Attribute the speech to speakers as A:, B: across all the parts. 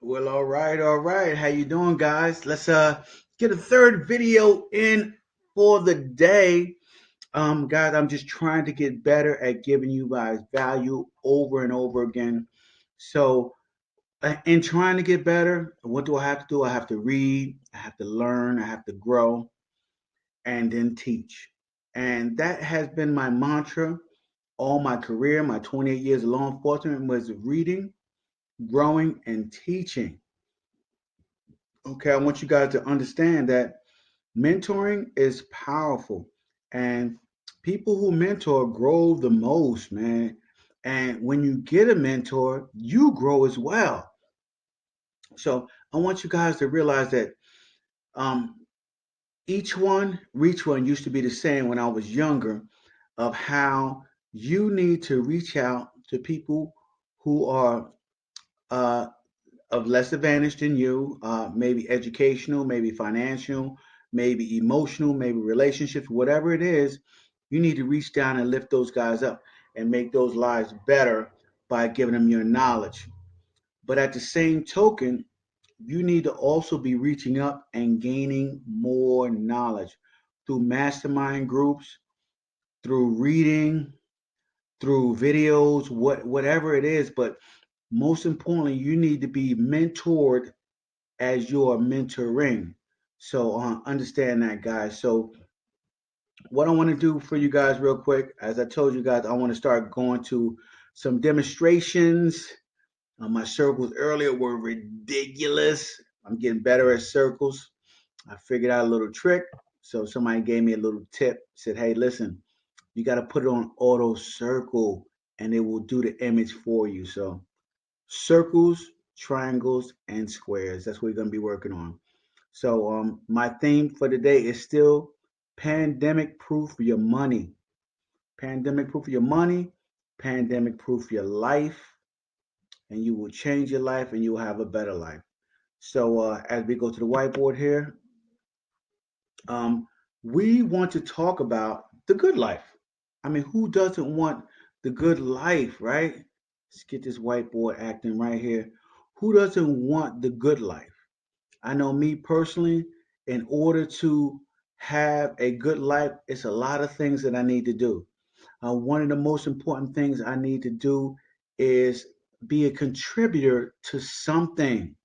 A: Well, all right. How you doing, guys? Let's get a third video in for the day. Guys, I'm just trying to get better at giving you guys value over and over again. So, in trying to get better, what do I have to do? I have to read, I have to learn, I have to grow, and then teach. And that has been my mantra all my career. My 28 years of law enforcement was reading, growing, and teaching. Okay, I want you guys to understand that mentoring is powerful, and people who mentor grow the most, man. And when you get a mentor, you grow as well. So I want you guys to realize that um, each one, reach one used to be the same when I was younger, of how you need to reach out to people who are uh, of less advantage than you, maybe educational, maybe financial, maybe emotional, maybe relationships, whatever it is, you need to reach down and lift those guys up and make those lives better by giving them your knowledge. But at the same token, you need to also be reaching up and gaining more knowledge through mastermind groups, through reading, through videos, whatever it is. But most importantly, you need to be mentored as you're mentoring. So understand that, guys. So what I want to do for you guys real quick, as I told you guys, I want to start going to some demonstrations. My circles earlier were ridiculous. I'm getting better at circles. I figured out a little trick. So somebody gave me a little tip, said, hey, listen, you got to put it on auto circle and it will do the image for you. So circles, triangles, and squares. That's what we're going to be working on. So my theme for today is still pandemic proof your money. Pandemic proof your money, pandemic proof your life, and you will change your life and you will have a better life. So as we go to the whiteboard here, um, we want to talk about the good life. I mean, who doesn't want the good life, right? Let's get this whiteboard acting right here. Who doesn't want the good life? I know me personally, in order to have a good life, it's a lot of things that I need to do. One of the most important things I need to do is be a contributor to something.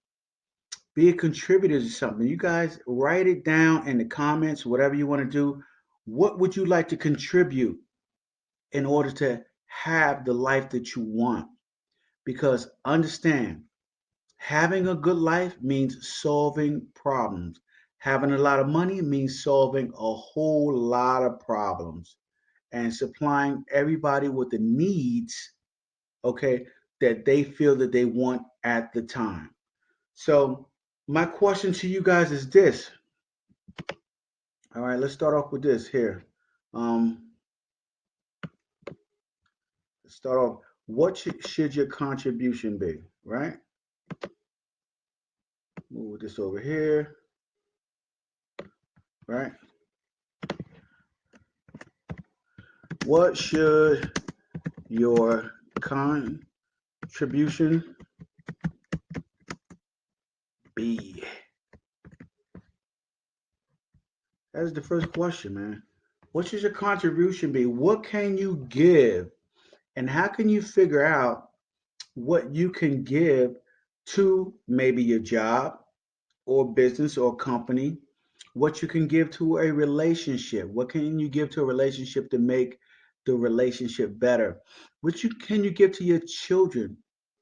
A: Be a contributor to something. You guys write it down in the comments, whatever you want to do. What would you like to contribute in order to have the life that you want? Because understand, having a good life means solving problems. Having a lot of money means solving a whole lot of problems and supplying everybody with the needs, okay, that they feel that they want at the time. So, my question to you guys is this. All right, let's start off with this here. Um, let's start off. What should your contribution be? Right? Move this over here. Right? What should your contribution be? That is the first question, man. What should your contribution be? What can you give? And how can you figure out what you can give to maybe your job or business or company? What you can give to a relationship? What can you give to a relationship to make the relationship better? Can you give to your children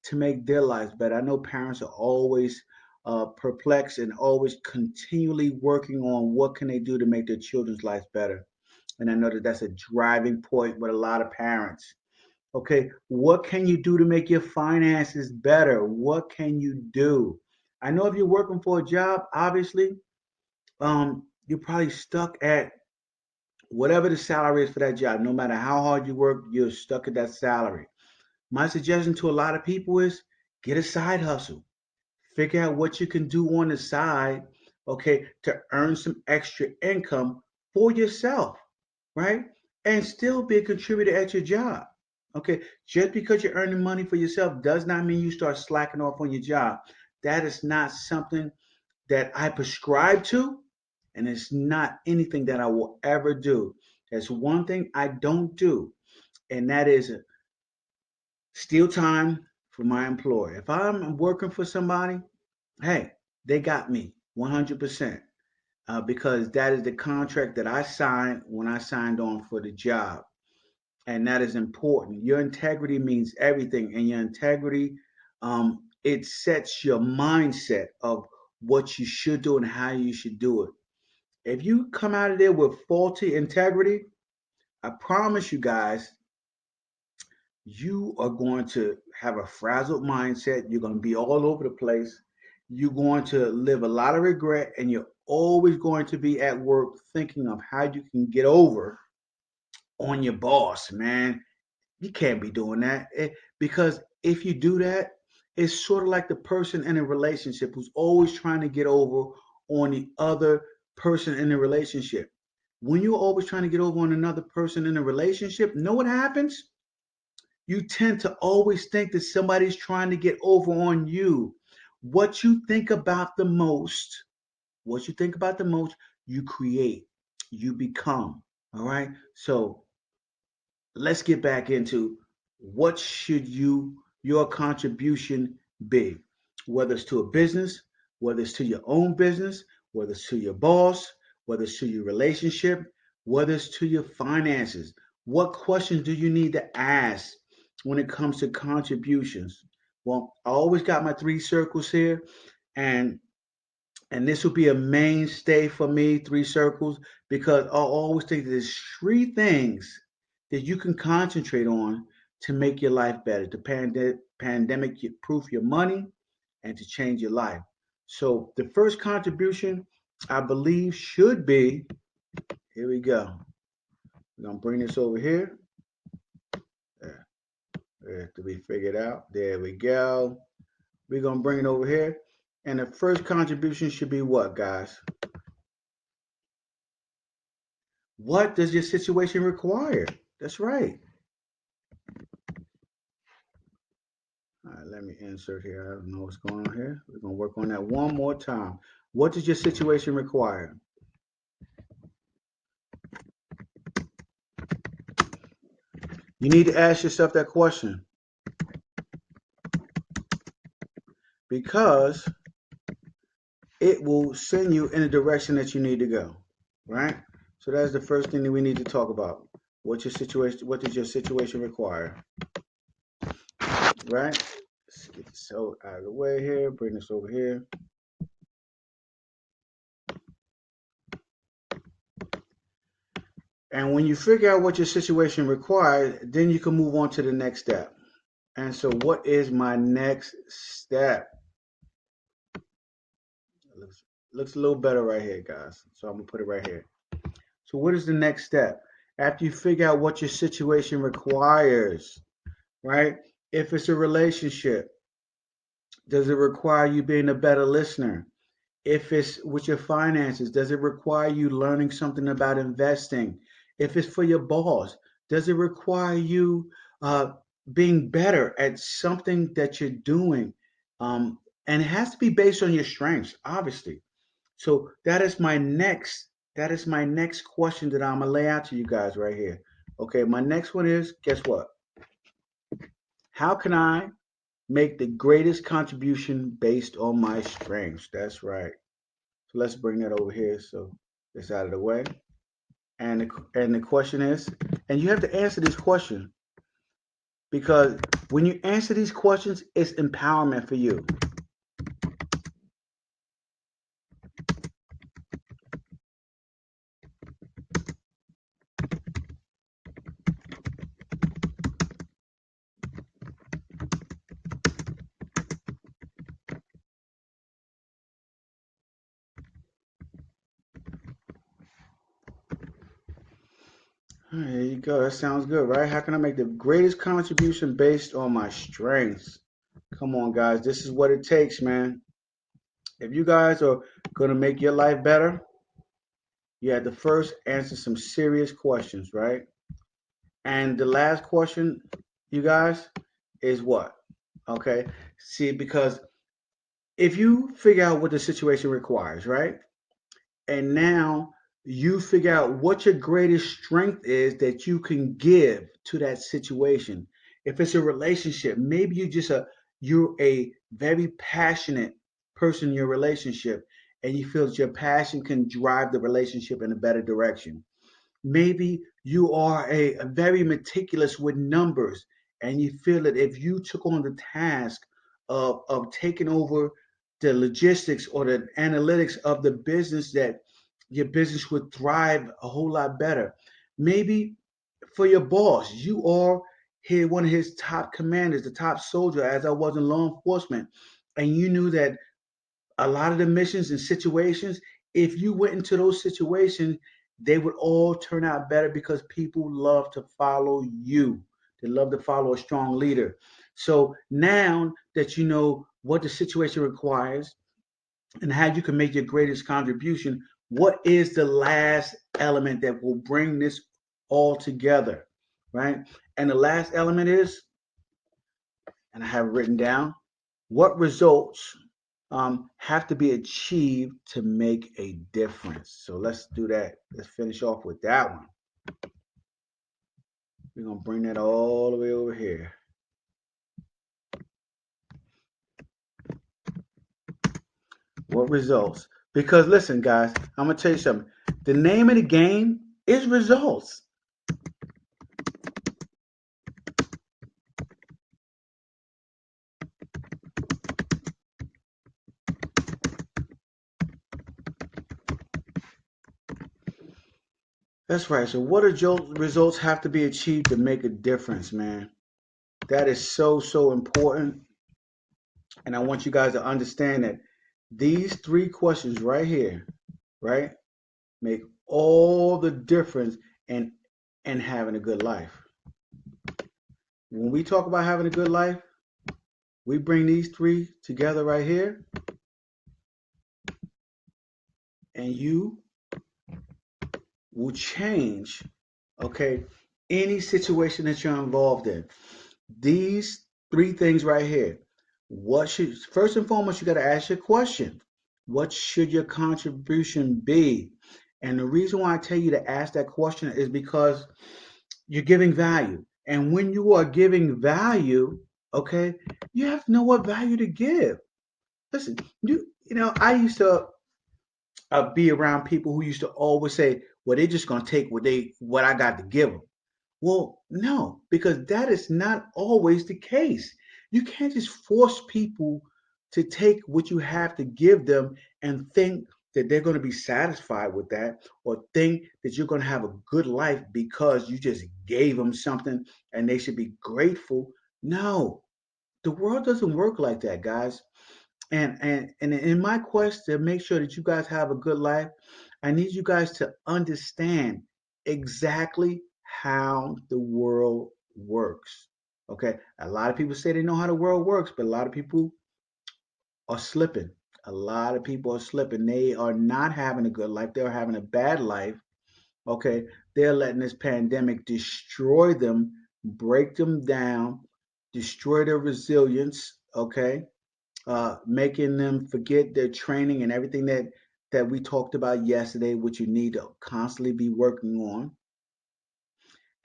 A: to make their lives better? I know parents are always perplexed and always continually working on what can they do to make their children's lives better. And I know that that's a driving point with a lot of parents. Okay, what can you do to make your finances better? What can you do? I know if you're working for a job, obviously, you're probably stuck at whatever the salary is for that job. No matter how hard you work, you're stuck at that salary. My suggestion to a lot of people is get a side hustle. Figure out what you can do on the side, okay, to earn some extra income for yourself, right? And still be a contributor at your job. Okay, just because you're earning money for yourself does not mean you start slacking off on your job. That is not something that I prescribe to, and it's not anything that I will ever do. There's one thing I don't do, and that is steal time for my employer. If I'm working for somebody, hey, they got me 100%, because that is the contract that I signed when I signed on for the job. And that is important. Your integrity means everything, and your integrity, it sets your mindset of what you should do and how you should do it. If you come out of there with faulty integrity, I promise you guys, you are going to have a frazzled mindset. You're going to be all over the place. You're going to live a lot of regret, and you're always going to be at work thinking of how you can get over on your boss, man. You can't be doing that. Because if you do that, it's sort of like the person in a relationship who's always trying to get over on the other person in the relationship. When you're always trying to get over on another person in a relationship, know what happens? You tend to always think that somebody's trying to get over on you. What you think about the most, what you think about the most, you create, you become. All right. So let's get back into what should your contribution be, whether it's to a business, whether it's to your own business, whether it's to your boss, whether it's to your relationship, whether it's to your finances. What questions do you need to ask when it comes to contributions? Well, I always got my three circles here, and this will be a mainstay for me, three circles, because I'll always think that there's three things that you can concentrate on to make your life better, to pandemic proof your money and to change your life. So the first contribution I believe should be, here we go. We're gonna bring this over here. There, there to be figured out. There we go. We're gonna bring it over here. And the first contribution should be what, guys? What does your situation require? That's right. All right, let me insert here. I don't know what's going on here. We're going to work on that one more time. What does your situation require? You need to ask yourself that question, because it will send you in the direction that you need to go, right? So that's the first thing that we need to talk about. What's your situation? What does your situation require? Right? Let's get this out of the way here. Bring this over here. And when you figure out what your situation requires, then you can move on to the next step. And so, what is my next step? Looks a little better right here, guys. So I'm gonna put it right here. So, what is the next step? After you figure out what your situation requires, right? If it's a relationship, does it require you being a better listener? If it's with your finances, does it require you learning something about investing? If it's for your boss, does it require you being better at something that you're doing? And it has to be based on your strengths, obviously. So that is my next question that I'm gonna lay out to you guys right here. Okay, my next one is, guess what? How can I make the greatest contribution based on my strengths? That's right. So let's bring that over here so it's out of the way. And the question is, and you have to answer this question, because when you answer these questions, it's empowerment for you. There you go. That sounds good, right? How can I make the greatest contribution based on my strengths? Come on, guys. This is what it takes, man. If you guys are going to make your life better, you have to first answer some serious questions, right? And the last question, you guys, is what? Okay. See, because if you figure out what the situation requires, right? And now you figure out what your greatest strength is that you can give to that situation. If it's a relationship, maybe you're a very passionate person in your relationship and you feel that your passion can drive the relationship in a better direction. Maybe you are a very meticulous with numbers and you feel that if you took on the task of taking over the logistics or the analytics of the business, that your business would thrive a whole lot better. Maybe for your boss, you are one of his top commanders, the top soldier, as I was in law enforcement, and you knew that a lot of the missions and situations, if you went into those situations, they would all turn out better because people love to follow you. They love to follow a strong leader. So now that you know what the situation requires and how you can make your greatest contribution, what is the last element that will bring this all together, right? And the last element is, and I have it written down, what results have to be achieved to make a difference. So let's do that. Let's finish off with that one. We're going to bring that all the way over here. What results? Because listen, guys, I'm going to tell you something. The name of the game is results. That's right. So what results have to be achieved to make a difference, man? That is so, so important. And I want you guys to understand that these three questions right here, right, make all the difference in having a good life. When we talk about having a good life, we bring these three together right here, and you will change, okay, any situation that you're involved in. These three things right here. What should First and foremost, you got to ask your question. What should your contribution be? And the reason why I tell you to ask that question is because you're giving value. And when you are giving value, okay, you have to know what value to give. Listen, I used to be around people who used to always say, "Well, they're just gonna take what I got to give them." Well, no, because that is not always the case. You can't just force people to take what you have to give them and think that they're going to be satisfied with that, or think that you're going to have a good life because you just gave them something and they should be grateful. No, the world doesn't work like that, guys. And in my quest to make sure that you guys have a good life, I need you guys to understand exactly how the world works. Okay, a lot of people say they know how the world works, but a lot of people are slipping. A lot of people are slipping. They are not having a good life. They're having a bad life. Okay, they're letting this pandemic destroy them, break them down, destroy their resilience. Okay, making them forget their training and everything that we talked about yesterday, which you need to constantly be working on.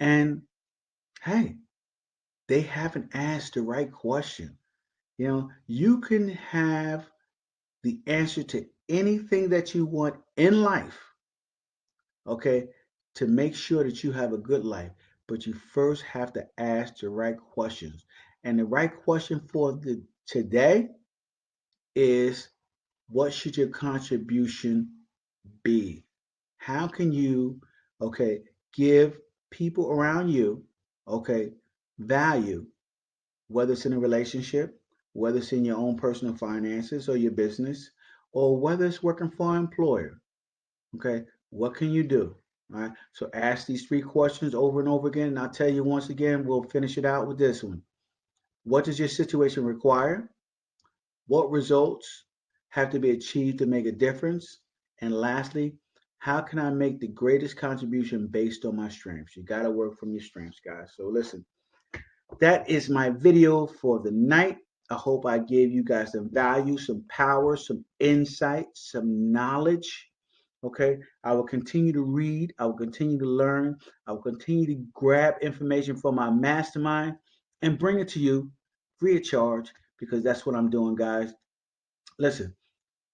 A: And hey, they haven't asked the right question. You can have the answer to anything that you want in life, okay, to make sure that you have a good life. But you first have to ask the right questions. And the right question for the today is, what should your contribution be? How can you, okay, give people around you, okay, value, whether it's in a relationship, whether it's in your own personal finances or your business, or whether it's working for an employer, okay? What can you do? All right. So ask these three questions over and over again. And I'll tell you once again, we'll finish it out with this one. What does your situation require? What results have to be achieved to make a difference? And lastly, how can I make the greatest contribution based on my strengths? You got to work from your strengths, guys. So listen, that is my video for the night. I hope I gave you guys some value, some power, some insight, some knowledge. Okay. I will continue to read. I will continue to learn. I will continue to grab information from my mastermind and bring it to you free of charge because that's what I'm doing, guys. Listen,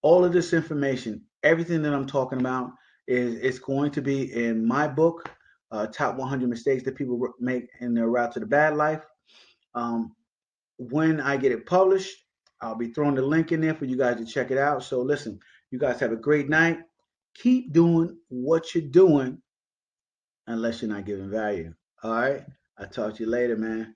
A: all of this information, everything that I'm talking about is going to be in my book, Top 100 Mistakes That People Make in Their Route to the Bad Life. Um, when I get it published, I'll be throwing the link in there for you guys to check it out. So listen, you guys have a great night. Keep doing what you're doing unless you're not giving value. All right. I'll talk to you later, man.